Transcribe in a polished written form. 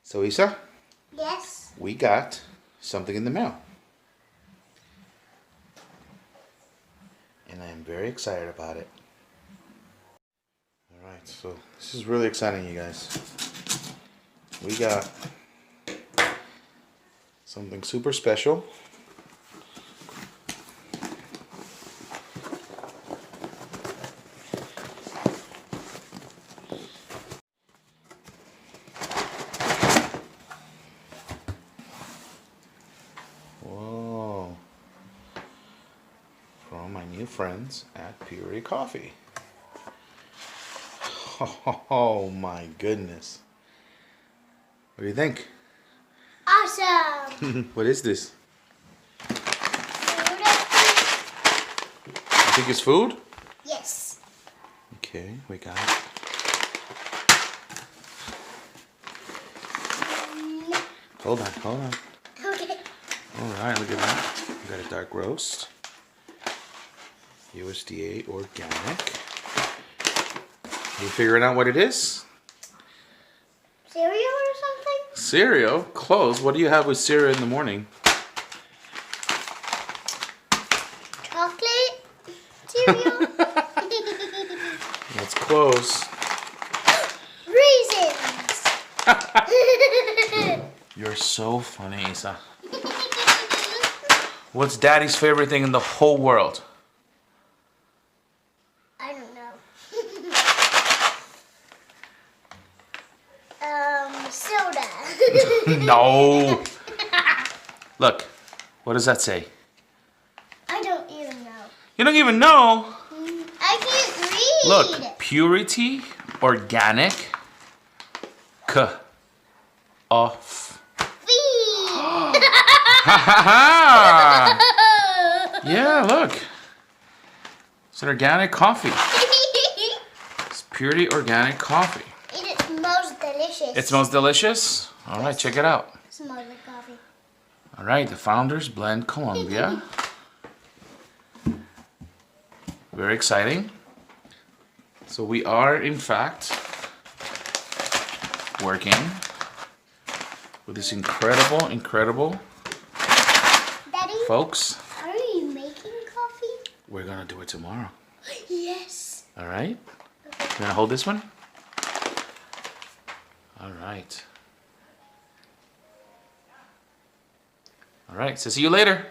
So Isa, Yes. we got something in the mail. And I am very excited about it. Alright, so this is really exciting, you guys. We got something super special. Whoa. From my new friends at Purity Coffee. Oh my goodness. What do you think? Awesome. What is this? You think it's food? Yes. Okay, we got it. Hold on. Okay. Alright, look at that. We got a dark roast. USDA organic. You figuring out what it is? Cereal or something? Cereal? Close. What do you have with cereal in the morning? Chocolate cereal? That's close. Raisins. You're so funny, Isa. What's Daddy's favorite thing in the whole world? I don't know. Soda. No. Look, what does that say? I don't even know. You don't even know? I can't read. Look, Purity Organic Off. Ha ha ha! Yeah, look. It's an organic coffee. It's Purity Organic Coffee. It smells delicious. It smells delicious? Alright, check it out. It smells like coffee. Alright, the Founders Blend Colombia. Very exciting. So we are, in fact, working with this incredible Daddy, folks. are you making coffee? We're gonna do it tomorrow. Yes. Alright? You gonna hold this one? Alright. Alright, so see you later.